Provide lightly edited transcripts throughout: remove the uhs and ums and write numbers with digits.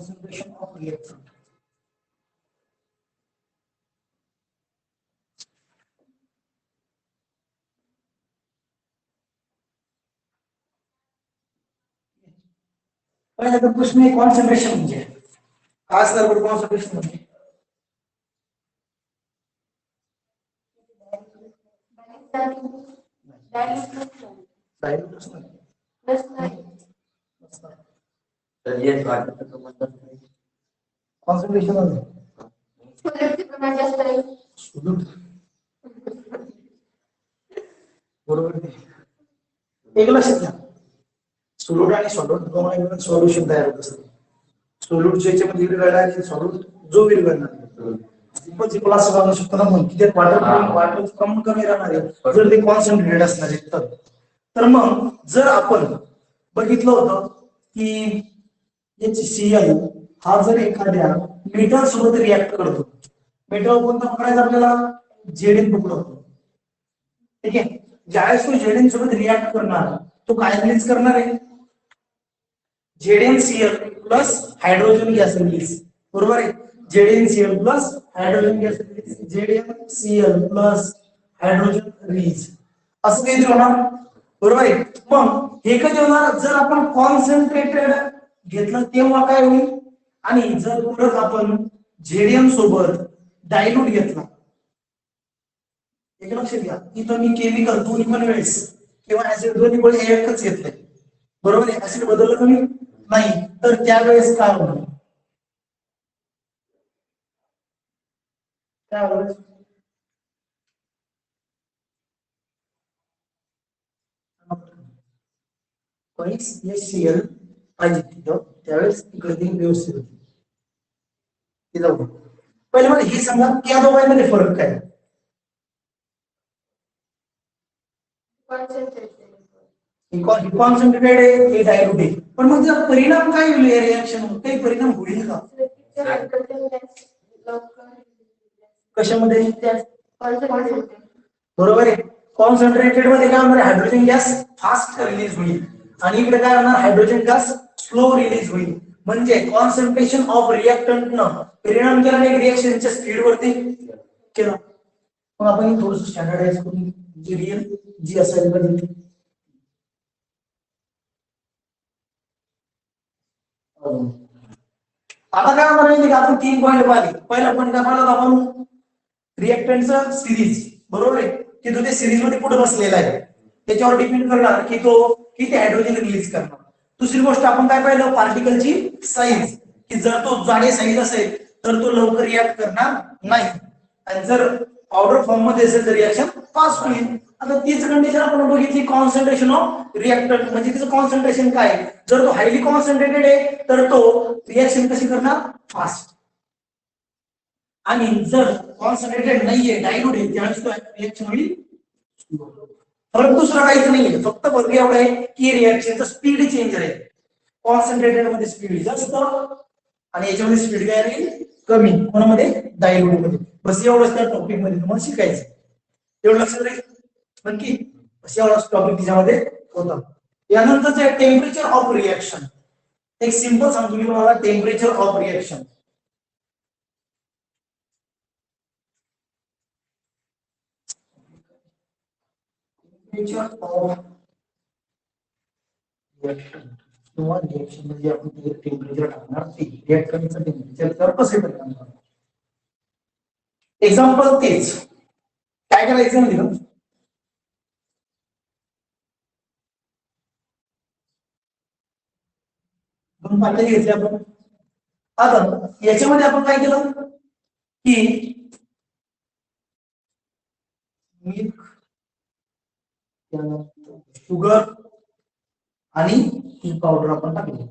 concentration of reactant. पहिला तर प्रश्न आहे कॉन्सन्ट्रेशन म्हणजे काय असणार बरं कॉन्सन्ट्रेशन म्हणजे कॉन्सन्ट्रेशन बरोबर एक लक्षात घ्या सोल्यूट आणि सॉल्व्हेंट दोन्ही सोल्युशन तयार होत असते सोल्यूटच्या याच्यामध्ये विरघळणार आणि सॉल्व्हेंट जो विरघळणार सिंपल असं सांगू शकतो ना आपण की त्यात वाटरचं प्रमाण कमी राहणार आहे जर ते कॉन्सन्ट्रेटेड असणार आहे तर मग जर आपण बघितलं होतं की HCl हा जर एखाद्या मेटल सोबत रिॲक्ट करतो मेटल कोणता पकडायचा आपल्याला जेडेन पकडतो ठीक आहे ज्यावेळेस तो जेडेन सोबत रिॲक्ट करणार तो काय रिलीज करणार आहे ZnCl plus hydrogen gas release बरोबर आहे ZnCl plus hydrogen gas release ZnCl plus hydrogen release असं काहीतरी होणार बरोबर आहे मग हे कधी होणार जर आपण कॉन्सन्ट्रेटेड घेतलं तेव्हा काय होईल आणि जर परत आपण Zn सोबत डायल्यूट घेतला एक लक्षात घ्या इथं मी केमिकल दोन्ही पण वेळेस किंवा ऍसिड दोन्ही पण एकच घेतलंय बरोबर आहे ऍसिड बदललं कमी नाही तर त्यावेळेस काय होणार काय होणार HCl पाहिजे त्यावेळेस इकडे ती व्यवस्थित होती पहिले मला हे सांगा की या दोघांमध्ये फरक काय कॉन्सन्ट्रेटेड आहे हे डायल्यूट आहे पण मग जर परिणाम काय होईल या रिएक्शन काही परिणाम होईल का कशामध्ये बरोबर आहे कॉन्सन्ट्रेटेड मध्ये काय होणार हायड्रोजन गॅस फास्ट रिलीज होईल आणि इकडे काय होणार हायड्रोजन गॅस स्लो रिलीज होईल म्हणजे कॉन्सन्ट्रेशन ऑफ रिएक्टंट न परिणाम केला नाही रिएक्शनच्या स्पीड वरती केला मग आपण थोडंसं स्टँडर्डाइज करून जी रियल जी असायला पाहिजे आता काय होणार की आपण 3 पॉइंट पाहिले पहिला पॉइंट काय पाहिला आपण रिएक्टंटचा सिरीज बरोबर आहे की तो ते सिरीज मध्ये कुठे बसलेला आहे त्याच्यावर डिपेंड करणार की तो किती हायड्रोजन रिलीज करणार दुसरी गोष्ट आपण काय पाहिलं पार्टिकलची साईज की जर तो जाडे साईज असेल तर तो लवकर रिॲक्ट करणार नाही आणि जर पावडर फॉर्म मध्ये असेल तर रिएक्शन फास्ट होईल आता तीच कंडिशन आपण बघितली कॉन्सन्ट्रेशन ऑफ रिएक्टंट म्हणजे त्याचं कॉन्सन्ट्रेशन काय जर तो हायली कॉन्सन्ट्रेटेड आहे तर तो रिएक्शन कशी करणार फास्ट आणि जर कॉन्सन्ट्रेटेड नाहीये डायल्यूट आहे त्यावेळेस तो रिएक्शन होईल फरक दुसरा काहीच नाहीये फक्त फरक एवढा आहे की रिएक्शनचं स्पीड चेंज आहे कॉन्सन्ट्रेटेड मध्ये स्पीड जास्त आणि याच्यामध्ये स्पीड काय राहील कमी कोणामध्ये डायल्यूट मध्ये बस एवढंच त्या टॉपिक मध्ये तुम्हाला शिकायचं एवढं लक्षात राहील नक्की बस एवढाच टॉपिक त्याच्यामध्ये होता यानंतरचे टेम्परेचर ऑफ रिएक्शन एक सिंपल सांगतो मी तुम्हाला temperature of reaction temperature of reaction किंवा रिएक्शन मध्ये आपण टेम्परेचर टाकणार ते रिएक्टंटचं टेम्परेचर तर कसे परिणाम करणार एक्झाम्पल तेच काय करायचं म्हणजे दोन पातळी घेतली आपण आता याच्यामध्ये आपण काय केलं की मिल्क शुगर आणि टी पावडर आपण टाकली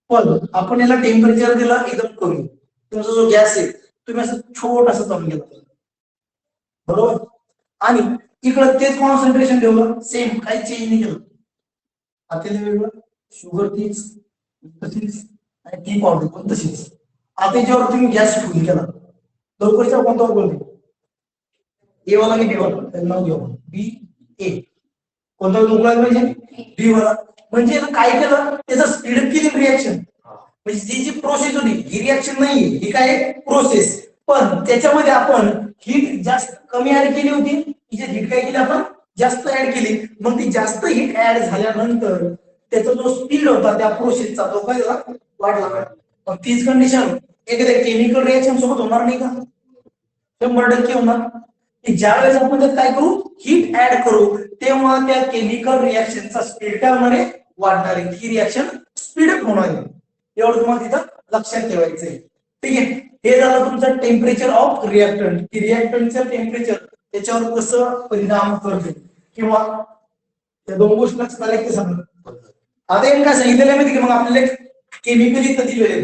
पण आपण याला टेम्परेचर दिला एकदम कमी तुमचा जो गॅस आहे तुम्ही असं छोटासा कमी केला बरोबर आणि इकडे तेच कॉन्सन्ट्रेशन ठेवलं सेम काही चेंज नाही केलं आता वेगळं शुगर तीच तशीच आणि टी पावडर पण तशीच आता याच्यावर तुम्ही गॅस फुल केला लवकरचा कोणता बोलतो ए वाला की बी वाला नाव घेऊ बी ए कोणता उकळायला पाहिजे बी वाला म्हणजे काय केलं, त्याचं स्पीडअप केली रिॲक्शन. म्हणजे जी जी प्रोसेस होती ही रिॲक्शन नाही, ही काय प्रोसेस, पण त्याच्यामध्ये आपण हीट जास्त कमी ऍड केली होती, तिच्यात हीट काय केली आपण जास्त ऍड केली. मग ती जास्त हीट ऍड झाल्यानंतर त्याचा जो स्पीड होता त्या प्रोसेसचा तो काय झाला, वाढला. मग तीच कंडिशन एखाद्या केमिकल रिॲक्शन सोबत होणार नाही का? 100% होणार की ज्या वेळेस आपण त्यात काय करू, हीट ऍड करू, तेव्हा त्या केमिकल रिॲक्शनचा स्पीड काय होणार आहे, वाढणार आहे. ही रिॲक्शन स्पीडअप होणार आहे. एवढं तुम्हाला तिथं लक्षात ठेवायचंय. ठीक आहे, हे झालं तुमचं टेम्परेचर ऑफ रिॲक्टंट, की रिॲक्टंटचं टेम्परेचर त्याच्यावर कसं परिणाम करते किंवा त्या दोन गोष्टी लक्षात आल्या की सांगा. आता एक काय सांगितलेलं आहे माहिती की मग आपल्याला केमिकल इथं दिलेले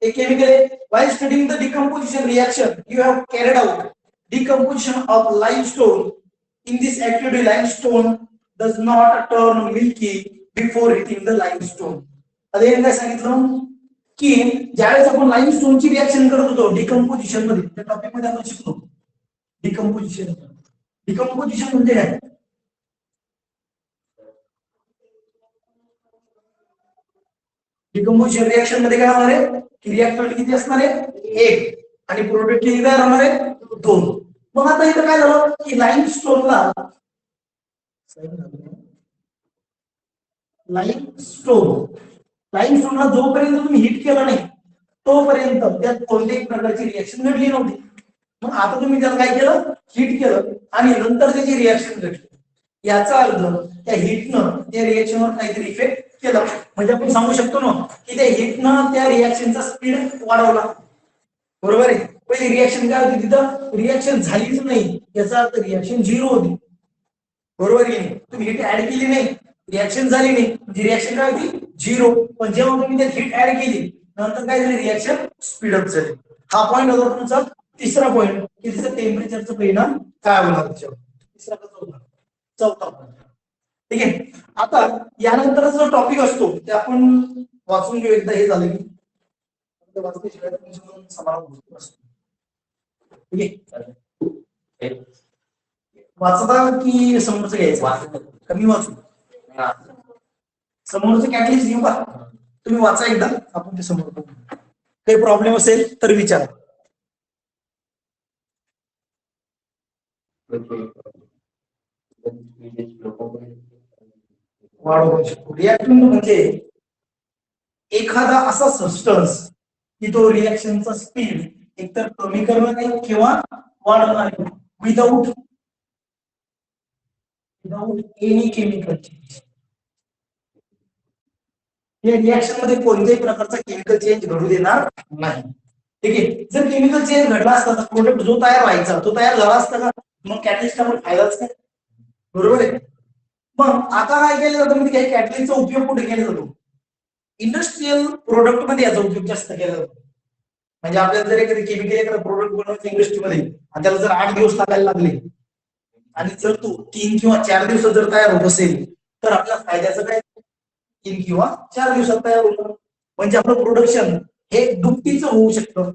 हे केमिकल आहे. while studying the decomposition reaction you have carried out decomposition of limestone. In this activity limestone does not turn milky before hitting the limestone. आता एक काय सांगितलं की ज्यावेळेस आपण लाईमस्टोनची रिॲक्शन करत होतो डिकम्पोजिशन मध्ये, त्या टॉपिक मध्ये आपण शिकलो डिकम्पोजिशन. डिकम्पोजिशन म्हणजे काय, डिकम्पोजिशन रिएक्शन मध्ये काय होणार आहे की रिएक्टंट किती असणार आहे, एक, आणि प्रोडक्ट किती तयार होणार आहे, दोन. मग आता इथं काय झालं की लाईमस्टोनला लाईमस्टोनला जोपर्यंत तुम्ही हिट केलं नाही तोपर्यंत त्यात कोणत्याही प्रकारची रिएक्शन घडली नव्हती. मग आता तुम्ही त्याला काय केलं, हिट केलं आणि नंतर त्याची रिएक्शन घडली. याचा अर्थ त्या हिटनं त्या रिएक्शनवर काहीतरी इफेक्ट केला. म्हणजे आपण सांगू शकतो ना की त्या हिटनं त्या रिएक्शनचा स्पीड वाढवला. बरोबर आहे. पहिली रिएक्शन काय होती, तिथं रिएक्शन झालीच नाही, याचा अर्थ रिएक्शन झिरो होती. बरोबर आहे. तुम्ही हिट ऍड केली नाही, रिएक्शन झाली नाही, म्हणजे रिएक्शन काय होती, झिरो. पण जेव्हा तुम्ही त्यात हिट ऍड केली नंतर काय झाली, रिएक्शन स्पीडअप झाली. हा पॉईंट होता तुमचा तिसरा पॉईंट की तिचा टेम्परेचरचा परिणाम काय होणार त्याच्यावर. तिसरा का चौथा पॉईंट. ठीक आहे. आता यानंतर जो टॉपिक असतो ते आपण वाचून घेऊ एकदा, हे झालं की वाचल्याशिवाय समारोप असतो. ठीक आहे, वाचता की समोरचं घ्यायचं, कमी वाचू, समोरचं कॅटलिस्ट घेऊ का, तुम्ही वाचा एकदा, आपण ते समोर बघू. काही प्रॉब्लेम असेल तर विचारा. वाढवू शकतो. रिॲक्टंट म्हणजे एखादा असा सबस्टन्स की तो रिॲक्शनचा स्पीड एकतर कमी करणार आहे किंवा वाढवणार आहे विदाउट एनी केमिकल चेंज. या रिॲक्शन मध्ये कोणत्याही प्रकारचा केमिकल चेंज घडू देणार नाही. ठीक आहे. जर केमिकल चेंज घडला असता तर प्रोडक्ट जो तयार व्हायचा तो तयार झाला असता का, मग कॅटलिस्टचा पण फायदाच काय. बरोबर आहे. मग आता काय केलं जातं म्हणजे काही कॅटलिस्टचा उपयोग कुठे केला जातो, इंडस्ट्रियल प्रोडक्ट मध्ये याचा उपयोग जास्त केला जातो. म्हणजे आपल्याला जर एखादी केमिकल एखादा प्रोडक्ट बनवायचं इंडस्ट्रीमध्ये आणि त्याला जर 8 दिवस लागायला लागले आणि जर तो 3 किंवा 4 दिवसात जर तयार होत असेल तर आपल्या फायद्याचं काय, 3 किंवा 4 दिवसात तयार होतं. म्हणजे आपलं प्रोडक्शन हे दुपटीचं होऊ शकतं.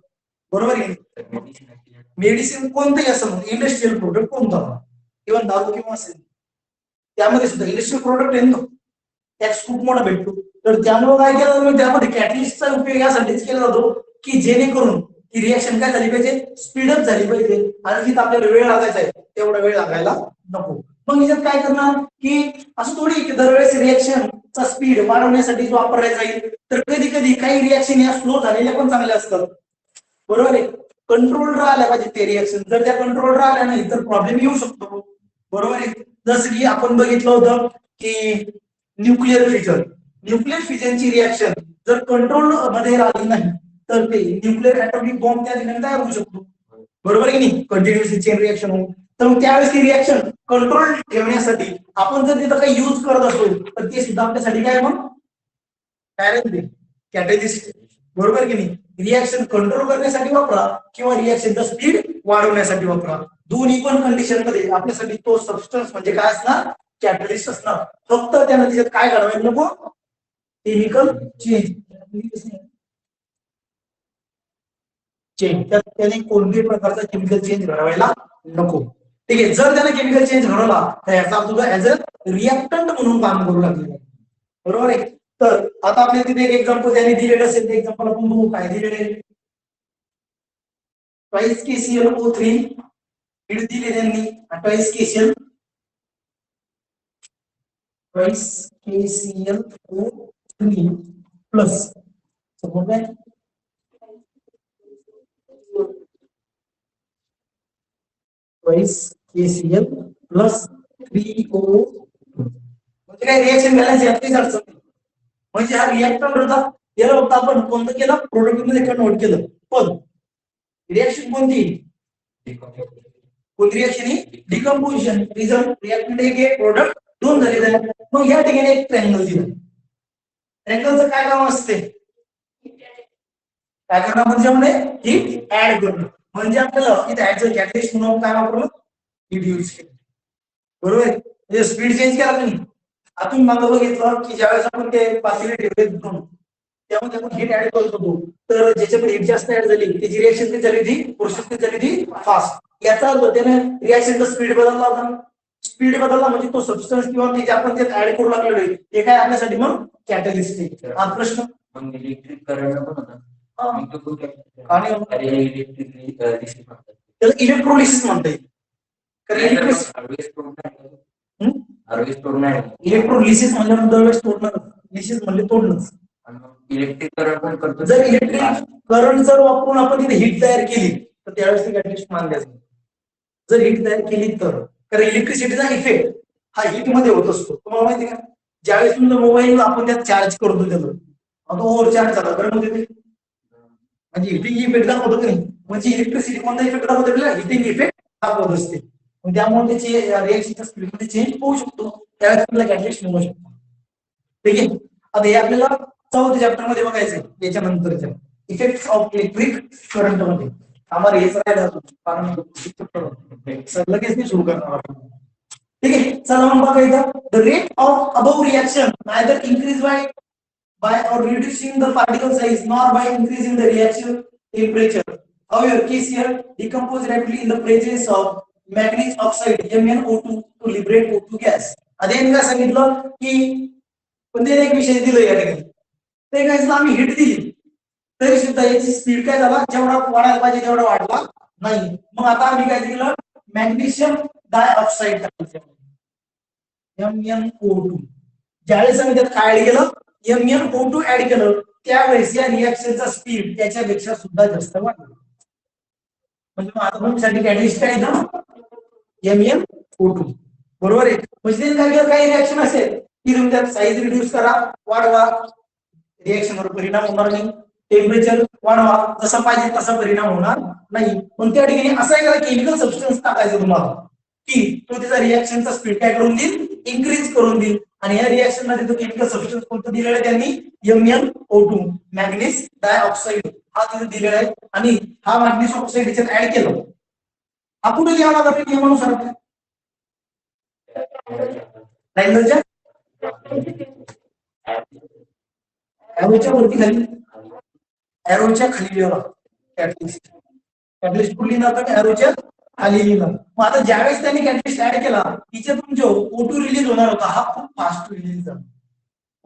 बरोबर आहे. मेडिसिन कोणतंही असं इंडस्ट्रियल प्रोडक्ट कोणता, किंवा दारू किंवा असेल त्यामध्ये सुद्धा इंडस्ट्रियल प्रोडक्ट आहे ना, टॅक्स खूप मोठा भेटतो. तर त्यामुळे काय केलं जातं, त्यामध्ये कॅटलिस्टचा उपयोग यासाठीच केला जातो की जेणेकरून ही रिॲक्शन काय झाली पाहिजे, स्पीडअप झाली पाहिजे. आणि जिथं आपल्याला वेळ लागायचा आहे तेवढा वेळ लागायला नको. मग याच्यात काय करणार की असं थोडी की दरवेळेस रिॲक्शनचा स्पीड वाढवण्यासाठी वापरला जाईल, तर कधी कधी काही रिॲक्शन या स्लो झालेल्या पण चांगल्या असतात. बरोबर आहे. कंट्रोल राहिल्या पाहिजे ते रिॲक्शन, जर त्या कंट्रोल राहिल्या नाही तर प्रॉब्लेम येऊ शकतो. बरोबर आहे. जसं की आपण बघितलं होतं की न्यूक्लिअर फिजनची रिॲक्शन जर कंट्रोल मध्ये राहिली नाही तर ते न्यूक्लिअर ॲटॉमिक बॉम्ब त्या ठिकाणी तयार होऊ शकतो. बरोबर आहे की नाही, कंटिन्युअसली चेन रिॲक्शन होऊन. तर मग त्यावेळेस ती रिॲक्शन कंट्रोल ठेवण्यासाठी आपण जर तिथं काही यूज करत असतो तर ते सुद्धा आपल्यासाठी काय मग कॅटलिस्ट. बरोबर की नाही. रिॲक्शन कंट्रोल करण्यासाठी वापरा किंवा रिॲक्शनचा स्पीड वाढवण्यासाठी वापरा, दोन्ही पण कंडिशन मध्ये आपल्यासाठी तो सबस्टन्स म्हणजे काय असणार, कॅटलिस्ट असणार. फक्त त्या नतीज्यात काय घडवायला नको, केमिकल चेंज. त्याने कोणत्याही प्रकारचा केमिकल चेंज घडवायला नको. ठीक आहे. जर त्याने केमिकल चेंज घडवला तर याचा अर्थ ऍज अ रिॲक्टंट म्हणून काम करू लागले. बरोबर आहे. तर आता आपल्याला तिथे एक एक्झाम्पल त्यांनी दिलेलं असेल ते एक्झाम्पल आपण बघू काय दिलेले. ट्वाइस KClO3 हिट दिले त्यांनी ट्वाइस KClO3 प्लस समोर काय ट्वाइस KCl प्लस 3O म्हणजे काय रिएक्शन बॅलन्स यातलीच अडचण नाही. म्हणजे हा रिएक्टर होता याला फक्त आपण कोणतं केलं प्रोडक्ट मध्ये कन्वर्ट केलं पण रिएक्शन कोणती कोणती रिएक्शन ही डिकम्पोजिशन रिझल्ट रिएक्टंट एक आहे प्रोडक्ट दोन झालेले आहेत. मग या ठिकाणी एक ट्रायंगल दिलं ट्रायंगलचं काय काम असते काय करणार म्हणजे हीट ऍड करणं म्हणजे आपल्याला इथे ऍड जर कॅटलिस्ट म्हणून काय वापरलं हीट यूज केलं बरोबर आहे. म्हणजे स्पीड चेंज केला नाही आपण मागं बघितलं की ज्यावेळेस आपण ते पातेले ठेवले त्यामध्ये आपण हीट ऍड करत होतो तर ज्याच्यामध्ये हीट जास्त ऍड झाली त्याची रिएक्शन किती झाली ती प्रोसेस किती झाली ती फास्ट याचा अर्थ त्याने रिएक्शनचा स्पीड बदलला होता स्पीड बदलला म्हणजे तो सबस्टन्स किंवा ते जे आपण त्यात ऍड करू लागलेलो आहे ते काय आपल्यासाठी मग कॅटलिस्ट आहे. हा प्रश्न मग इलेक्ट्रिक करंट पण होता त्याला इलेक्ट्रोलिसिस म्हणता येईल इलेक्ट्रोलिसिस म्हणजे दरवेळेस तोडणार लिसिस म्हणजे तोडणंच इलेक्ट्रिक करंट पण करतो जर इलेक्ट्रिक करंट जर वापरून आपण तिथे हीट तयार केली तर त्यावेळेस ती कॅटलिस्ट मानल्या जाईल जर हीट तयार केली तर कारण इलेक्ट्रिसिटीचा इफेक्ट हा हीट मध्ये होत असतो तुम्हाला माहिती का ज्यावेळेस तुमचा मोबाईल आपण त्यात चार्ज करतो त्याला तो ओव्हर चार्ज झाला गरम होते ते म्हणजे हिटिंग इफेक्ट दाखवतो की नाही म्हणजे इलेक्ट्रिसिटी कोणता इफेक्ट दाखवतो आपल्याला हिटिंग इफेक्ट दाखवत असते त्यामुळे त्याची रिएक्शनच्या स्पीडमध्ये चेंज होऊ शकतो त्यावेळेस आपल्याला कॅटलिस्ट मिळू शकतो ठीक आहे. आता हे आपल्याला चौथ्या चॅप्टर मध्ये बघायचंय याच्यानंतरच्या इफेक्ट ऑफ इलेक्ट्रिक करंट मध्ये आम्हाला हेच राहिलं कारण लगेच नाही सुरू करणार आपण ठीक आहे. चला मग बघायचं the rate of above reaction neither increase by or reducing the particle size nor by increasing the reaction temperature. However, KCl decompose rapidly in the presence of manganese oxide MnO2 to liberate O2 gas. अदेन काय सांगितलं की कोणते एक विषय दिलं या ठिकाणी ते काय आम्ही हिट दिली तरी सुद्धा याची स्पीड काय झाला जेवढा वाढायला पाहिजे तेवढा वाढला नाही. मग आता आम्ही काय दिलं मॅग्नेशियम डायऑक्साईड MnO2 ज्यावेळेस आम्ही त्यात काय केलं MnO2 ऍड केलं त्यावेळेस या रिएक्शनचा स्पीड त्याच्यापेक्षा सुद्धा जास्त वाढला म्हणजे मग आता तुमच्यासाठी कॅटलिस्ट काय येतं MnO2 बरोबर आहे. म्हणजे काय काही रिएक्शन असेल की तुम्ही त्यात साईज रिड्यूस करा वाढवा रिएक्शनवर परिणाम होणार नाही टेम्परेचर वाढवा जसं पाहिजे तसा परिणाम होणार नाही. पण त्या ठिकाणी असं एखादा केमिकल सबस्टन्स टाकायचं तुम्हाला की तो त्याचा रिएक्शनचा स्पीड काय करून देईल इन्क्रीज करून देईल आणि या रिएक्शन मध्ये तो केमिकल सबस्टन्स कोणतं दिलेलं आहे त्यांनी MnO2 मॅग्नेस डायऑक्साईड हा तिथे दिलेला आहे आणि हा मॅग्नेस ऑक्साईड याच्यात ऍड केलं आपण लिहावं लागेल नियमानुसार ट्रायंगलच्या एरोच्या वरती खाली एरोच्या खाली लिहावं कॅटलिस्ट कॅटलिस्ट कुठे लिहिणार तर एरोच्या खाली लिहिणार. मग आता ज्यावेळेस त्यांनी कॅटलिस्ट ऍड केला तिच्यातून जो O2 रिलीज होणार होता हा खूप फास्ट रिलीज झाला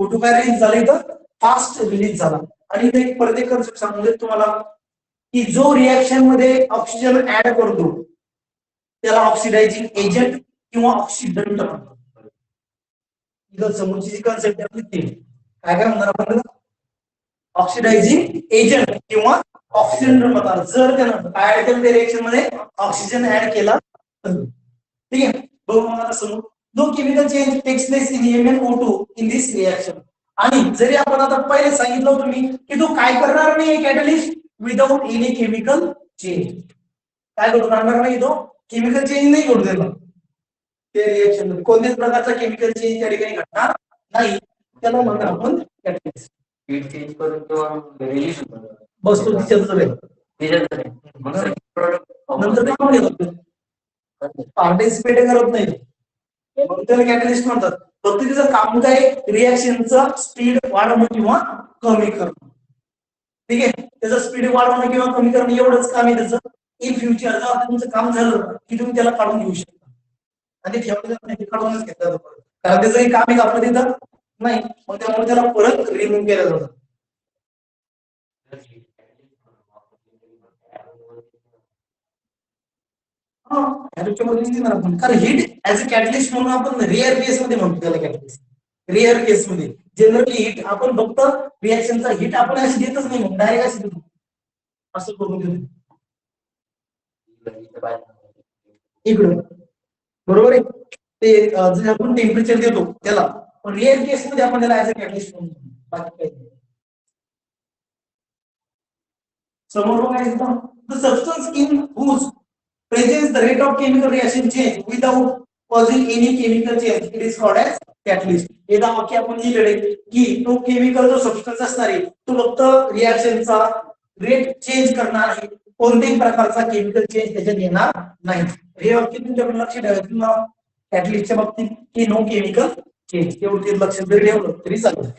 O2 काय रिलीज झाला इथं फास्ट रिलीज झाला आणि इथे एक परत एक कन्सेप्ट सांगून देतो तुम्हाला की जो रिएक्शन मध्ये ऑक्सिजन ऍड करतो त्याला ऑक्सिडायझिंग एजंट किंवा ऑक्सिडंट म्हणतात. इथं समोरची जी कन्सेप्ट आहे ती काय काय म्हणणार आपण ऑक्सिडायझिंग एजंट किंवा ऑक्सिजन म्हणतात जर त्यानं काय ऍड केलं त्या रिएक्शन मध्ये ऑक्सिजन ऍड केला ठीक आहे. बघू मला समोर no chemical change takes place in MnO2 in this reaction आणि जरी आपण आता पहिले सांगितलं होतं मी की तो काय करणार नाही catalyst without any chemical change काय करणार नाही तो केमिकल चेंज नाही करू देणार ते रिएक्शन मध्ये कोणत्याच प्रकारचा केमिकल चेंज त्या ठिकाणी घडणार नाही त्याला म्हणतात आपण कॅटलिस्ट हीट चेंज करून तो रिलीज होतो बस तो तिच्यातच राहील नंतर काय होतं पार्टिसिपेट करत नाही मग त्याला कॅटलिस्ट म्हणतात. फक्त तिचं काम काय रिएक्शनचा स्पीड वाढवणं किंवा कमी करणं ठीक आहे. त्याचं स्पीड वाढवणं किंवा कमी करणं एवढंच काम आहे त्याचं. इन फ्युचर जर तुमचं काम झालं की तुम्ही त्याला काढून घेऊ शकता आणि ते ठेवलं नाही ते काढूनच घेतलं कारण त्याचं काम आहे आपलं तिथं नाही, मग त्यामुळे त्याला परत रिमूव्ह केलं जातं. ऍरोच्या मध्ये येणार आपण, कारण हीट ऍज अ कॅटलिस्ट म्हणून आपण रेअर केस मध्ये म्हणतो त्याला कॅटलिस्ट. रेअर केस मध्ये जनरली हीट आपण फक्त रिएक्शनचा हीट आपण अशी देतच नाही, मग डायरेक्ट अशी देतो असं करून देतो इकडं. बरोबर आहे. ते जे आपण टेम्परेचर देतो त्याला, पण रिअर केस मध्ये आपण त्याला ऍज अ कॅटलिस्ट म्हणून बाकी काही नाही. समोर बघायचं the substance in whose presents the rate of chemical reaction change without causing any chemical change, it is called as catalyst. एकदा वाक्य आपण लिहिलेले की तो केमिकल जो सबस्टन्स असणार आहे तो फक्त रिएक्शनचा रेट चेंज करणार आहे, कोणत्याही प्रकारचा केमिकल चेंज त्याच्यात येणार नाही. हे वाक्य तुमच्याकडे लक्ष ठेवायचं तुम्हाला कॅटलिस्टच्या बाबतीत की नो केमिकल चेंज, तेवढं लक्ष जरी ठेवलं तरी चालेल.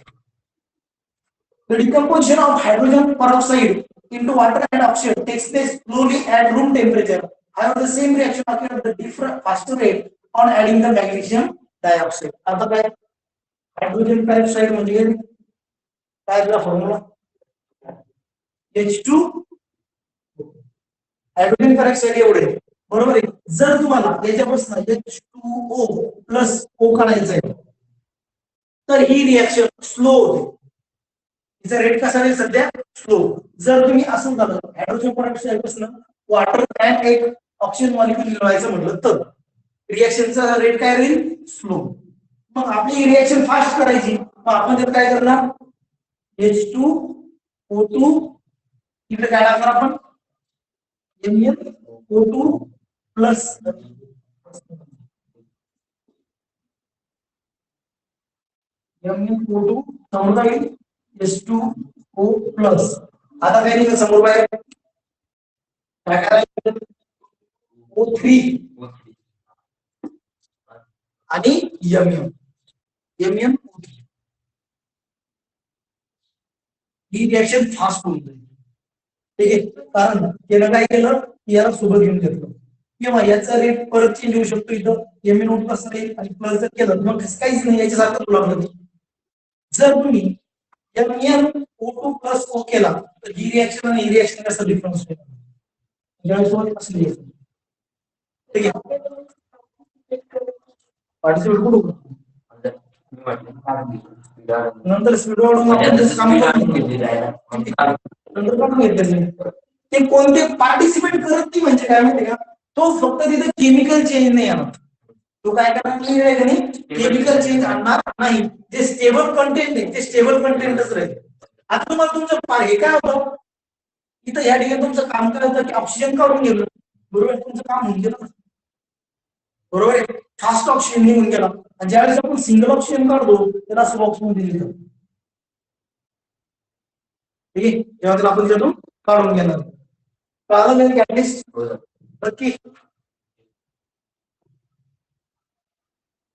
The decomposition of hydrogen peroxide into water and oxygen takes place slowly at room temperature. However, the same reaction occurs at the different faster rate on adding the magnesium dioxide. आता काय hydrogen peroxide म्हणजे काय त्याचा formula H2 hydrogen peroxide एवढे बरोबर आहे. जर तुम्हाला याच्यापासून H2O प्लस O काढायचं आहे तर ही रिएक्शन स्लो होते, तिचा रेट कसा आहे सध्या स्लो. जर तुम्ही असं झालं हायड्रोजन पेरोक्साइड पासून वॉटर अँड एक ऑक्सिजन मॉलिक्यूल मिळवायचं म्हटलं तर रिएक्शनचा रेट काय राहील स्लो. मग आपली रिएक्शन फास्ट करायची, मग आपण त्यात काय करणार H2O2 इकडे काय टाकणार आपण NaO2 प्लस NaO2 समोर जाईल H2O प्लस. आता काय निघेल समोर बाहेर काय करायचं O3 आणि MnO3. ही रिएक्शन फास्ट होईल, ठीक आहे, कारण याला काय केलं याला सोबत घेऊन घेतलं किंवा याचा रेट परत चेंज होऊ शकतो. इथं MnO2 कसं राहील आणि प्लस जर केलं मग काहीच नाही याच्यासारखं लागलं नाही. जर तुम्ही MnO2 प्लस O केला तर ही रिएक्शन आणि ही रिएक्शन कसा डिफरन्स होईल ज्यावेळेस असं लिहायचं, ठीक आहे. पार्टिसिपेट करू नंतर स्पीड वाढून आपण त्याचं काम नंतर काढून घेतलं. ते कोणते पार्टिसिपेट करत नाही म्हणजे काय माहिती का, तो फक्त तिथे केमिकल चेंज नाही आणत, तो काय करणार नाही केमिकल चेंज आणणार नाही. जे स्टेबल कंटेंट आहे ते स्टेबल कंटेंटच राहील. आता तुम्हाला तुमचं हे काय होतं इथं या ठिकाणी तुमचं काम काय होतं की ऑक्सिजन काढून गेलं, बरोबर तुमचं काम होऊन गेलं बरोबर आहे. फास्ट ऑक्सिजन निघून गेला आणि ज्यावेळेस आपण सिंगल ऑक्सिजन काढतो त्याला सब ऑक्सिजन दिले, ठीक आहे, तेव्हा त्याला आपण त्यातून काढून घेणार. कळालं नाही कॅटलिस्ट नक्की.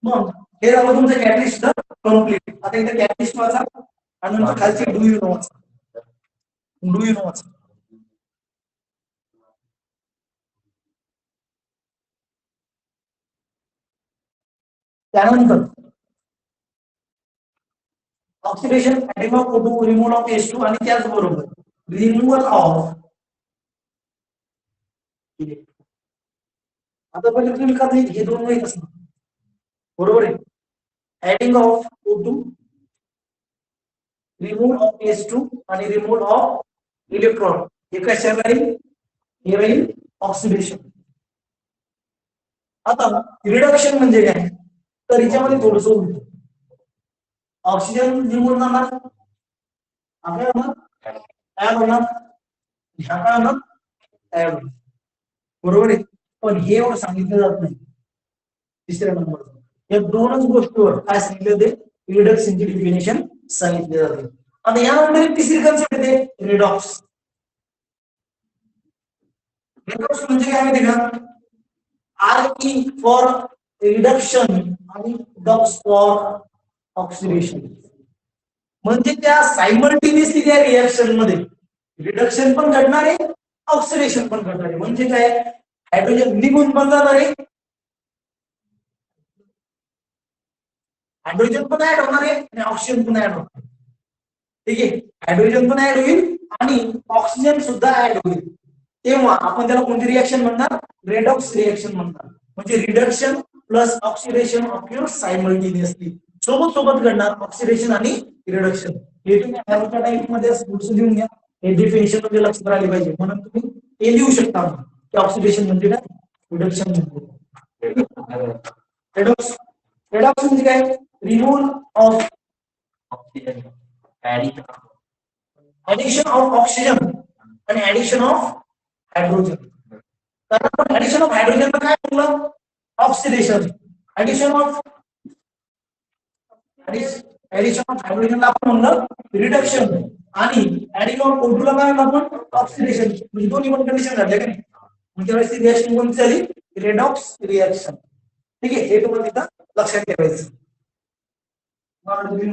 मग हे झालं तुमचं कॅटलिस्ट कम्प्लीट. आता इथे कॅटलिस्ट वाचा आणि नंतर खालची डू यू नो वाचा. डू यू नो वाचा. त्यानंतर oxidation adding of O2 removal of H2 आणि त्याचबरोबर रिमूव्हल ऑफ, आता पहिले तुम्ही का नाही हे दोन माहित असणार बरोबर आहे. Adding of O2 removal of H2 आणि रिमूव्हल ऑफ इलेक्ट्रॉन हे कशाला राहील हे राहील ऑक्सिडेशन. आता रिडक्शन म्हणजे काय तर याच्यामध्ये थोडस उलट ऑक्सिजन रिमूव्ह करणार आपल्याला ऍड होणार ह्या काळात ऍड होणार बरोबर आहे. पण हे एवढं सांगितलं जात नाही तिसऱ्या नंबर. या दोनच गोष्टीवर काय सांगितलं ते रिडक्शनची डेफिनेशन सांगितले जाते. आता यानंतर एक तिसरी कन्सेप्ट येते रिडॉक्स. रिडॉक्स म्हणजे काय माहिती का RE फॉर रिडक्शन आणि डॉक्स फॉर ऑक्सिडेशन. म्हणजे त्या सायमल्टेनियसली त्या रिएक्शन मध्ये रिडक्शन पण घडणार आहे ऑक्सिडेशन पण घडणार आहे. म्हणजे काय हायड्रोजन निघून पण जाणार आहे हायड्रोजन पण ऍड होणार आहे आणि ऑक्सिजन पण ऍड होणार आहे. ठीक आहे, हायड्रोजन पण ऍड होईल आणि ऑक्सिजन सुद्धा ऍड होईल. तेव्हा आपण त्याला कोणती रिएक्शन म्हणणार? रेडॉक्स रिएक्शन म्हणणार. म्हणजे रिडक्शन प्लस ऑक्सिडेशन ऑक्युअर सायमल्टेनियसली, सोबत सोबत घडणार ऑक्सिडेशन आणि रिडक्शन. हे तुम्ही ॲरोच्या टाइप मध्ये पुढचं लिहून घ्या. हे डिफिनेशन मध्ये लक्षात राहिले पाहिजे, म्हणून तुम्ही हे लिहू शकता की ऑक्सिडेशन म्हणजे काय, रिडक्शन म्हणजे रेडॉक्स. रेडॉक्स म्हणजे काय? Removal of oxygen addition of oxygen आणि ऍडिशन ऑफ हायड्रोजन. तर आपण ऍडिशन ऑफ हायड्रोजन काय म्हणलं? ऑक्सिडेशन. ऍडिशन ऑफ हायड्रोजनला आपण म्हणलं रिडक्शन आणि ऍडिंग ऑफ O2 ला काय म्हणलं आपण? ऑक्सिडेशन. म्हणजे दोन्ही पण कंडिशन झाले का नाही? म्हणजे त्यावेळेस ती रिएक्शन कोणती झाली? Redox reaction. ठीक आहे, हे तुम्हाला तिथं लक्षात ठेवायचं. मराठी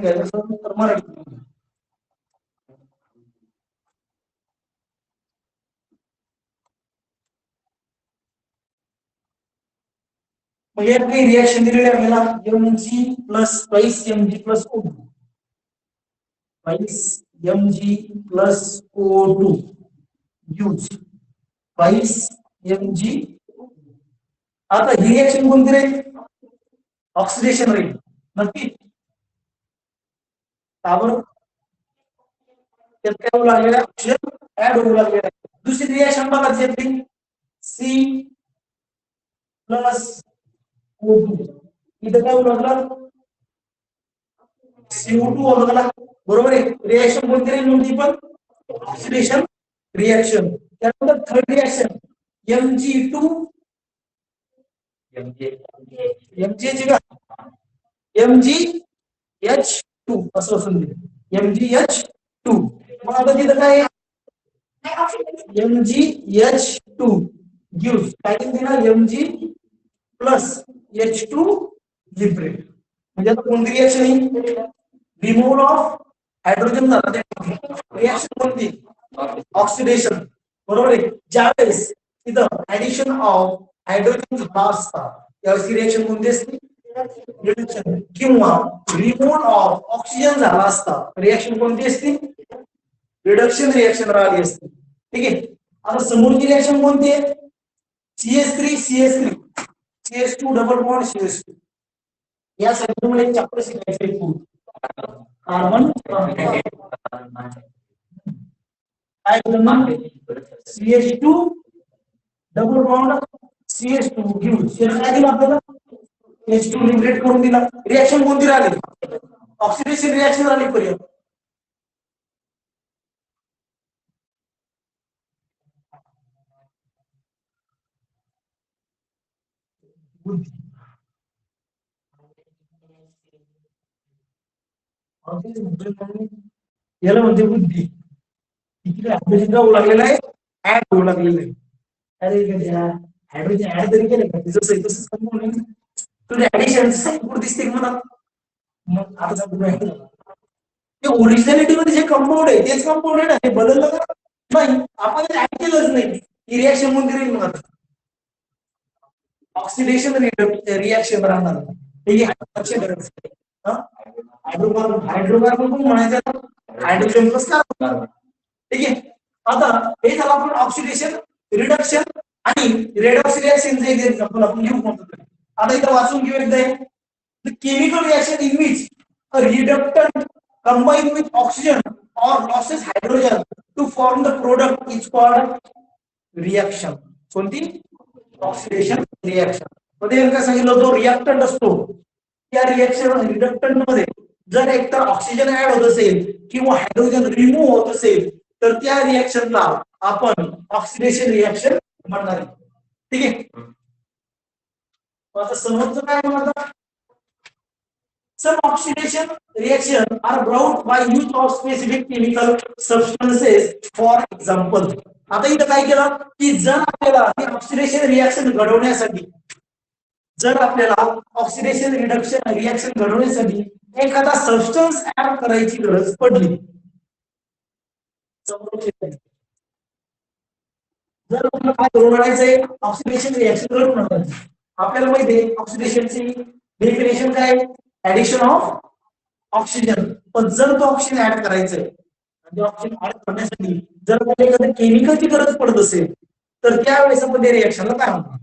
म्हणजे काही रिएक्शन दिलेली आहे आपल्याला Mg plus twice Mg plus O2 twice Mg plus O2 use twice Mg. आता ही रिएक्शन कोणती राहील? ऑक्सिडेशन राहील नक्की. त्यावर त्यात काय होऊ लागलेलं आहे? ऑक्सिजन ऍड होऊ लागलेलं आहे. दुसरी रिएक्शन बघा आपली C प्लस O2. इथं काय होऊ लागलं? CO2 होऊ लागला. बरोबर आहे. रिएक्शन कोणती राहील म्हणजे पण ऑक्सिडेशन रिएक्शन. त्यानंतर थर्ड रिएक्शन Mg2 MgH2 असं असून MgH2. मग आता तिथं काय MgH2 गिव्स काय दिला? Mg plus H2 liberate. म्हणजे आता कोणती रिएक्शन आहे? रिमूव्हल ऑफ हायड्रोजन झाला. रिएक्शन कोणती? ऑक्सिडेशन. बरोबर आहे. ज्यावेळेस इथं ऍडिशन ऑफ हायड्रोजन झाला असता त्यावेळेस रिएक्शन कोणती असते? रिडक्शन. किंवा रिमूव्हल ऑफ ऑक्सिजन झाला असता रिएक्शन कोणती असते? रिडक्शन रिएक्शन राहिली असते. ठीक आहे. आता समोरची रिएक्शन कोणती आहे? CH3 CH3 CH2 double bond CH2. या सगळ्यामुळे एक चॅप्टर शिकायचं आहे. कार्बन काय CH2 डबल बॉन्ड CH2 घेऊन काय दिलं आपल्याला? H2 लिबरेट करून दिला. रिएक्शन कोणती राहिली? ऑक्सिडेशन रिएक्शन राहिली पर्यंत. याला म्हणजे बुद्धी. इकडे हायड्रोजन का होऊ लागलेला आहे? ऍड होऊ लागलेला आहे. अरे हायड्रोजन ऍड तरी केलं का? तिचं तसंच कंपाऊंड तुझ्या ऍडिशन साईड दिसते मला. मग आता ते ओरिजिनॅलिटी मध्ये जे कंपाऊंड आहे तेच कंपाऊंड आहे ना, हे बदललं का? नाही, आपण ऍड केलंच नाही. ही रिएक्शन कोणती राहील? मग ऑक्सिडेशन रिएक्शन राहणार. ठीक आहे. हायड्रोकार्बन पण म्हणायचं हायड्रोजन प्लस कार्बन. ठीक आहे. आता हे झालं आपण ऑक्सिडेशन रिडक्शन आणि रेडॉक्स रिएक्शन जे एक्झाम्पल आपण घेऊ म्हणतो. आता इथं वाचून घेऊ एकदा. The chemical reaction in which a reductant combines with oxygen or loses hydrogen to form the product is called reaction. कोणती? Oxidation reaction. मध्ये काय सांगितलं? जो रिएक्टंट असतो त्या रिएक्शन रिडक्टंट मध्ये जर एकतर ऑक्सिजन ऍड होत असेल किंवा हायड्रोजन रिमूव्ह होत असेल तर त्या रिएक्शनला आपण ऑक्सिडेशन रिएक्शन म्हणणार. ठीक आहे. आता समजलं काय म्हणतात? Some oxidation reaction are brought by use of specific chemical substances. For example, आता इथं काय केलं की जर आपल्याला ऑक्सिडेशन रिएक्शन घडवण्यासाठी ऑक्सिडेशन रिडक्शन रिएक्शन घडवण्यासाठी एखादा सबस्टन्स ऍड करायची गरज पडली, जर आपल्याला काय घडवायचंय ऑक्सिडेशन रिएक्शन घडवून आपल्याला माहिती आहे ऑक्सिडेशनची डेफिनेशन काय? Addition of oxygen. पण जर तो ऑक्सिजन ऍड करायचा आहे, म्हणजे ऑक्सिजन ऍड करण्यासाठी जर आपल्याला एखाद्या केमिकलची गरज पडत असेल तर त्यावेळेस आपण त्या रिएक्शनला काय म्हणतो?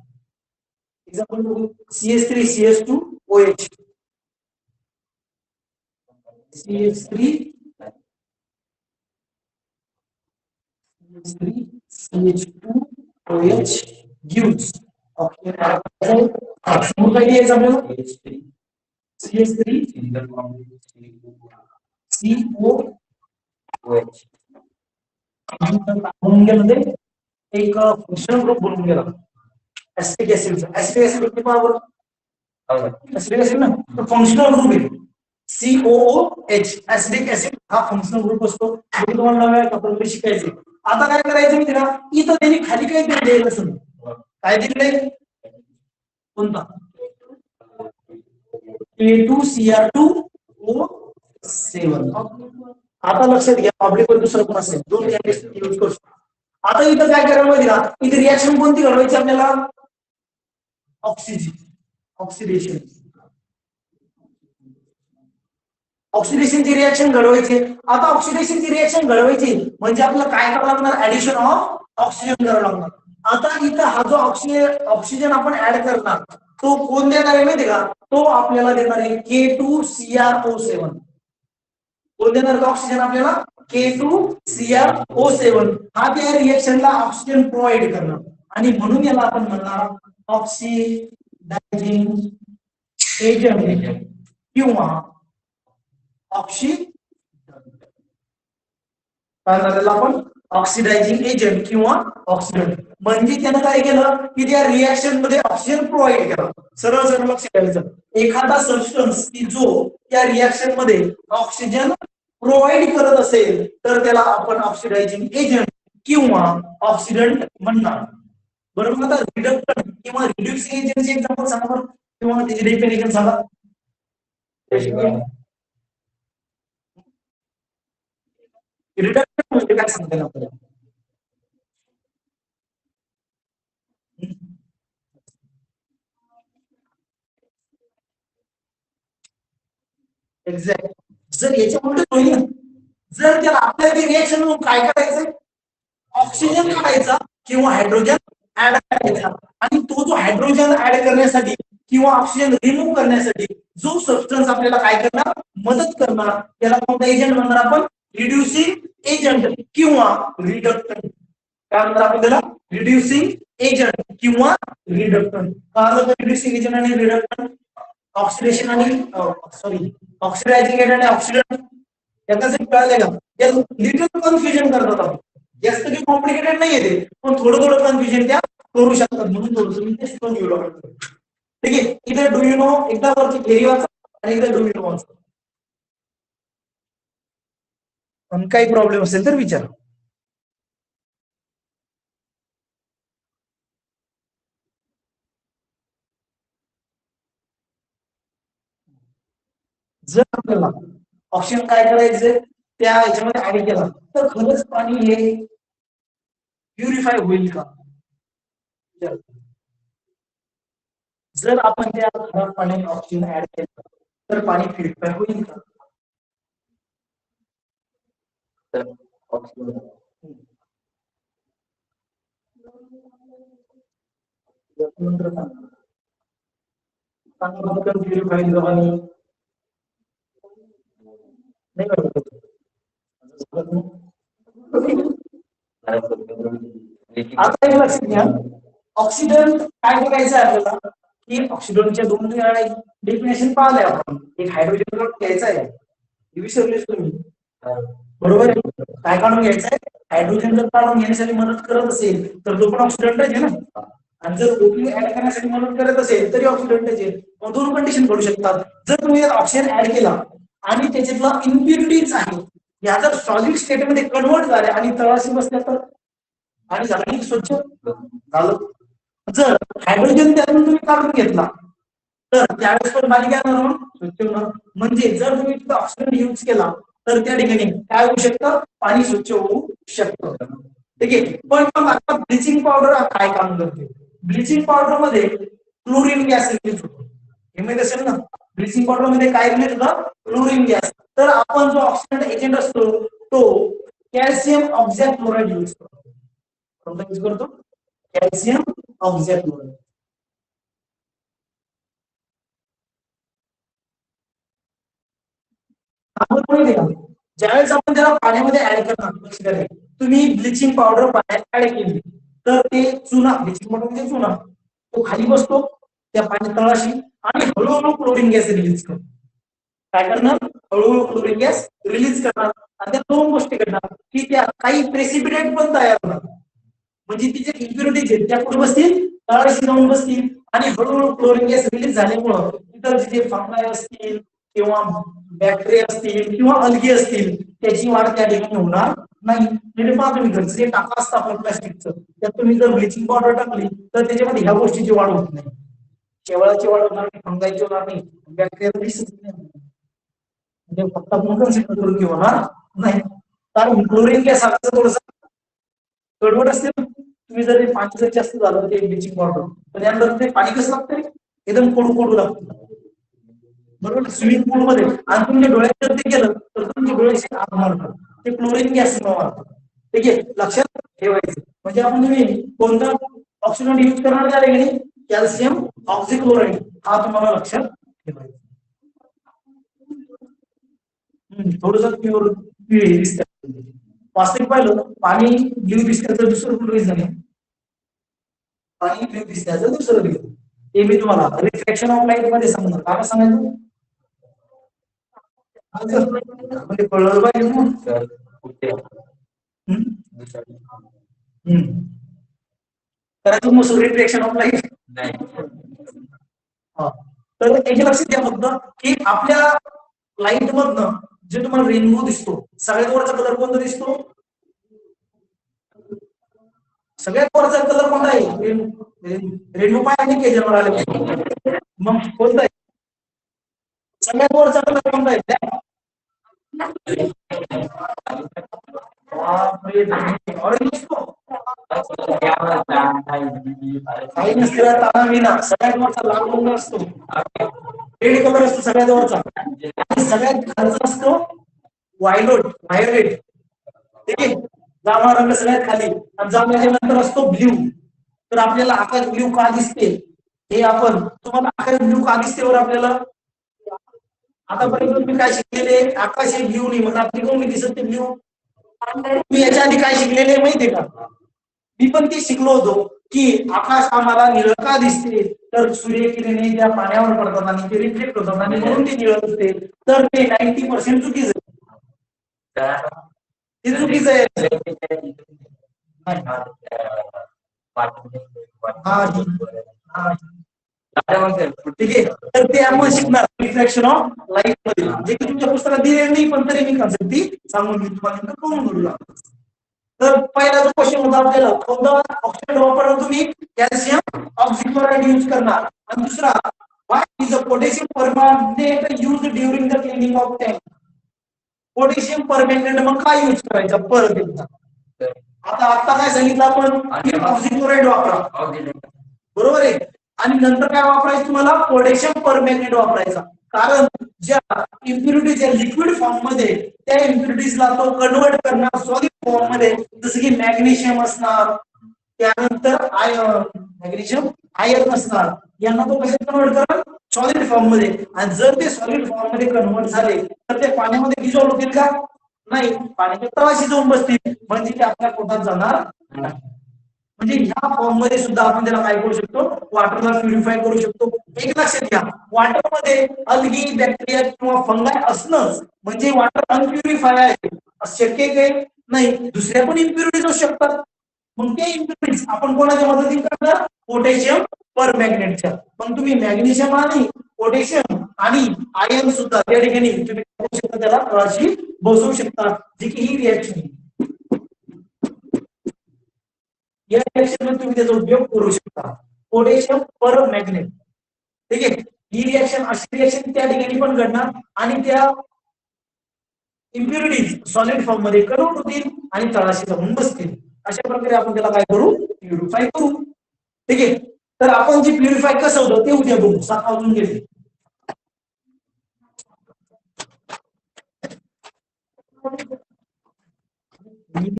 एक्झाम्पल बघू. CH3CH2OH, CH3CH2OH gives oxygen add करायचा. समोर काय द्यायचं आपल्याला? CH3COOH म्हणून गेलं ते एक फंक्शनल ग्रुप बनून गेला ऍसिटिक ऍसिडचा. ऍसिटिक ऍसिड किती पावर? ऍसिटिक ऍसिड ना, तर फंक्शनल ग्रुप आहे COOH. ऍसिटिक ऍसिड हा फंक्शनल ग्रुप असतो. हे तुम्हाला नव्या टॉपिकमध्ये शिकायचे. आता काय करायचं मी तिला इथं त्यांनी खाली काय दिलेलं असेल, काय दिलंय? कोणता? K2Cr2O7. आता लक्षात घ्या, पब्लिक वर दुसरं पण असेल, दोन कॅन्डिडेट यूज करू शकतो. आता इथं काय करायला माहिती का, इथे रिएक्शन कोणती घडवायची आपल्याला? ऑक्सिडेशन. ऑक्सिडेशनची रिएक्शन घडवायची. आता ऑक्सिडेशनची रिएक्शन घडवायची म्हणजे आपल्याला काय करावं लागणार? ऍडिशन ऑफ ऑक्सिजन करावं लागणार. आता इथं हा जो ऑक्सिजन आपण ऍड करणार तो कोण देणार आहे माहिती का? तो आपल्याला देणार आहे K2Cr O7. कोण देणार का ऑक्सिजन आपल्याला? K2Cr O7. हा त्या रिएक्शनला ऑक्सिजन प्रोव्हाइड करणार आणि म्हणून याला आपण म्हणणार ऑक्सिडायझिंग एजंट किंवा त्याला आपण ऑक्सिडायझिंग एजंट किंवा ऑक्सिडंट. म्हणजे त्यानं काय केलं की त्या रिएक्शन मध्ये ऑक्सिजन प्रोव्हाइड केला. सरळ सरळ लक्ष द्यायचं, एखादा सबस्टन्स की जो त्या रिएक्शन मध्ये ऑक्सिजन प्रोव्हाइड करत असेल तर त्याला आपण ऑक्सिडायझिंग एजंट किंवा ऑक्सिडंट म्हणणार. बरोबर. आता रिडक्टंट किंवा रिड्युसिंग एजंटचे एक्झाम्पल सांगा बरं, किंवा त्याची डेफिनेशन सांगा. रिडक्टंट म्हणजे काय सांगता येईल आपल्याला? एक्झॅक्ट. जर याच्या उलट होईल, जर त्याला आपल्याला रिएक्शन म्हणून काय करायचंय? ऑक्सिजन काढायचा किंवा हायड्रोजन ऍड करायचा. आणि तो जो हायड्रोजन ऍड करण्यासाठी किंवा ऑक्सिजन रिमूव्ह करण्यासाठी जो सबस्टन्स आपल्याला काय करणार? मदत करणार, त्याला कोणता एजंट म्हणणार आपण? रिड्युसिंग एजंट किंवा रिडक्टंट. काय म्हणणार आपण त्याला? रिड्युसिंग एजंट किंवा रिडक्टंट. कारण रिड्युसिंग एजंट आणि रिडक्टंट, ऑक्सिडेशन आणि ऑक्सिडायझिंग एजंट आणि ऑक्सिडंट याचं कळलंय का? या लिटल कन्फ्युजन करतात आपण. जास्त काही कॉम्प्लिकेटेड नाहीये ते, पण थोडं कन्फ्युजन त्या करू शकतात. म्हणून थोडंसं मी ते शिकून घेऊ लागलो. ठीक आहे. इथे डू यू नो एकदा वरती थेरी वाचा आणि एकदा डू यू नो वाचा. पण काही प्रॉब्लेम असेल तर विचारा. जर आपल्याला ऑक्सिजन काय करायचं त्या ह्याच्यामध्ये ऍड केला तर खरंच पाणी हे प्युरिफाय होईल का? जर आपण त्या खराब पाण्यात ऑक्सिजन ऍड केला तर पाणी प्युरिफाय होईल का? तर ऑक्सिजन प्युरिफाय पाणी नाही करत. आता एक लक्षात घ्या, ऑक्सिजन काय करायचं आहे आपल्याला की ऑक्सिजनच्या दोन डेफिनेशन पाहिले आपण. एक हायड्रोजन घ्यायचा आहे, विसरलेच तुम्ही. बरोबर आहे. काय काढून घ्यायचं आहे? हायड्रोजन जर काढून घेण्यासाठी मदत करत असेल तर तो पण ऑक्सिडंटच आहे ना. आणि जर O2 ऍड करण्यासाठी मदत करत असेल तरी ऑक्सिडंटच आहे. मग दोन कंडिशन घडू शकतात. जर तुम्ही ऑक्सिजन ऍड केला आणि त्याच्यातला इम्प्युरिटीज आहे या जर सॉलिड स्टेटमध्ये कन्वर्ट झाल्या आणि तळाशी बसल्या तर आणि झालं स्वच्छ झालं. जर हायड्रोजन त्यातून तुम्ही काढून घेतला तर त्यावेळेस पण पाणी काय होणार? स्वच्छ होणार. म्हणजे जर तुम्ही तिथं ऑक्सिजन यूज केला तर त्या ठिकाणी काय होऊ शकतं? पाणी स्वच्छ होऊ शकतं. ठीक आहे. पण मग आता ब्लिचिंग पावडर काय काम करते? ब्लिचिंग पावडर मध्ये क्लोरीन गॅस रिलीज होतो, हे माहित असेल ना. ब्लिचिंग पावडर मध्ये काय रिलीज होतं? Chlorine gas. तर आपण जो ऑक्सिडंट एजंट असतो तो कॅल्शियम ऑक्झॅक्लोराइड यूज करतो. कोणता यूज करतो? कॅल्शियम ऑक्झॅक्लोराइड. ज्यावेळेस आपण त्याला पाण्यामध्ये ऍड करणार, तुम्ही ब्लिचिंग पावडर पाण्यात ऍड केली तर ते चुना, ब्लिचिंग पावडर म्हणजे चुना, तो खाली बसतो त्या पाणी तळाशी आणि हळूहळू क्लोरीन गॅस रिलीज करतो. काय करणार? हळूहळू क्लोरीन गॅस रिलीज करणार आणि त्या दोन गोष्टी करणार की त्या काही प्रेसिपिटेट पण तयार होणार. म्हणजे ती जे इम्प्युरिटीज आहेत त्या कुठे बसतील? तळाशी जाऊन बसतील आणि हळूहळू क्लोरीन गॅस रिलीज झाल्यामुळं इतर जे फंगाय असतील किंवा बॅक्टेरिया असतील किंवा अल्गी असतील त्याची वाढ त्या ठिकाणी होणार नाही. म्हणजे पहा तुम्ही घरचं जे टाका असतं आपलं प्लास्टिकचं, त्यात तुम्ही जर ब्लिचिंग पावडर टाकली तर त्याच्यामध्ये ह्या गोष्टीची वाढ होत नाही. शेवाळाची वाढ होणार नाही, फंगायची होणार नाही, बॅक्टेरिया दिसत नाही. म्हणजे फक्त आपण कन्सिडर करून घेऊ होणार नाही. कारण क्लोरीन गॅस हा थोडंसं कडवट असते. तुम्ही जर पाणी जर जास्त झालं ते ब्लिचिंग पावडर तर त्यानंतर ते पाणी कसं लागतं? एकदम कडू कडू लागतं. बरोबर. स्विमिंग पूल मध्ये आणि तुमच्या डोळ्यात जर ते गेलं तर तुमच्या डोळ्याचे आग मारतात. ते क्लोरीन गॅस मारतात. ठीक आहे, लक्षात ठेवायचं. म्हणजे आपण तुम्ही कोणता ऑक्सिजन यूज करणार त्या ठिकाणी? कॅल्शियम ऑक्झॅक्लोराइड हा तुम्हाला लक्षात ठेवायचा. थोडंसं प्युअर दिसतं. वास्तविक पाहिलं पाणी ब्ल्यू दिसण्याचं दुसरं कुठं रिझन आहे? पाणी ब्ल्यू दिसण्याचं दुसरं रिझन हे मी तुम्हाला रिफ्लेक्शन ऑफ लाईट मध्ये सांगणार. काय सांगायचं? म्हणजे कळलं पाहिजे ना. करायचं मग रिफ्लेक्शन ऑफ लाईट नाही. तर याची लक्षात घ्या फक्त की आपल्या लाईट मधनं जे तुम्हाला रेनबो दिसतो, सगळ्यात वरचा कलर कोणता दिसतो? सगळ्यात वरचा कलर कोणता आहे? रेनबो पाहिजे की जन्माला आले मग कोणता आहे? सगळ्यात वरचा कलर कोणता आहे? ऑरेंज दिसतो. काही नसते ताना विना सगळ्यात वरचा लाल रंग असतो, रेड कलर असतो सगळ्यात वरचा. आणि सगळ्यात खालचा असतो व्हायोलेट. ठीक आहे, जांभळा रंग सगळ्यात खाली आणि जांभळ्याच्या नंतर असतो ब्ल्यू. तर आपल्याला आकाश ब्ल्यू का दिसते हे आपण तुम्हाला आकाश ब्ल्यू का दिसते वर आपल्याला आतापर्यंत तुम्ही काय शिकलेले? आकाश हे ब्ल्यू नाही, मग आपली कोण दिसत ते ब्ल्यू. तुम्ही याच्या आधी काय शिकलेले माहितीये का? मी पण ते शिकलो होतो की आकाश आम्हाला निळं का दिसते, तर सूर्यकिरणे त्या पाण्यावर पडतात आणि ते रिफ्लेक्ट होतात आणि म्हणून ते निळं दिसते. तर ते 90% चुकीचं आहे. ते चुकीचं आहे. ठीक आहे, तर ते आपण शिकणार रिफ्लेक्शन ऑफ लाईट मध्ये, जे की तुमच्या पुस्तकात दिलेलं नाही पण तरी मी कन्सेप्ट ती सांगून मी तुम्हाला कळून घेऊ लागतो. तर पहिला जो क्वेश्चन होता आपल्याला कोणता ऑक्सिजन वापरणार तुम्ही? कॅल्शियम ऑक्झॅक्लोराइड यूज करणार. आणि दुसरा why is a potassium permanganate used during the cleaning of tank. Potassium permanganate मग काय यूज करायचा परत एकदा? आता काय सांगितलं आपण? ऑक्झॅक्लोराइड वापरा, बरोबर आहे. आणि नंतर काय वापरायचं तुम्हाला? पोटॅशियम परमॅंगनेट वापरायचा. कारण ज्या इम्प्युरिटीज लिक्विड फॉर्म मध्ये त्या इम्प्युरिटीजला तो कन्वर्ट करणार सॉलिड फॉर्म मध्ये, जसं की मॅग्नेशियम असणार, त्यानंतर मॅग्नेशियम आयर्न असणार, यांना तो कशात कन्वर्ट करणार? सॉलिड फॉर्म मध्ये. आणि जर ते सॉलिड फॉर्म मध्ये कन्वर्ट झाले तर ते पाण्यामध्ये डिझॉल्व्ह होतील का? नाही, पाण्याच्या तळाशी जाऊन बसतील, म्हणजे ते आपल्या पोटात जाणार नाही. म्हणजे ह्या फॉर्म मध्ये सुद्धा आपण त्याला काय करू शकतो? वॉटरला प्युरिफाय करू शकतो. एक लक्षात घ्या, वॉटर मध्ये अल्गी, बॅक्टेरिया किंवा फंगाय असणं म्हणजे वॉटर अनप्युरिफाय आहे शक्य काय? नाही, दुसऱ्या पण इम्प्युरिटीज असू शकतात. मग ते इम्प्युरिटीज आपण कोणाच्या मदतीने करणार? पोटॅशियम परमॅंगनेटच्या. मग तुम्ही मॅग्नेशियम आणि पोटॅशियम आणि आयर्न सुद्धा त्या ठिकाणी तुम्ही करू शकता, त्याला तळाशी बसवू शकता, जी की ही रिएक्शन आहे. या रिएक्शन मध्ये तुम्ही त्याचा उपयोग करू शकता, पोटॅशियम परमॅंगनेट. ठीक आहे, ही रिएक्शन अशी रिएक्शन त्या ठिकाणी पण घडणार आणि त्या इम्प्युरिटीज सॉलिड फॉर्म मध्ये कन्वर्ट होतील आणि तळाशी जाऊन बसतील. अशा प्रकारे आपण त्याला काय करू? प्युरिफाय करू. ठीक आहे, तर आपण जे प्युरिफाय कसं होतं ते उद्या बघू. 7 वाजून गेले.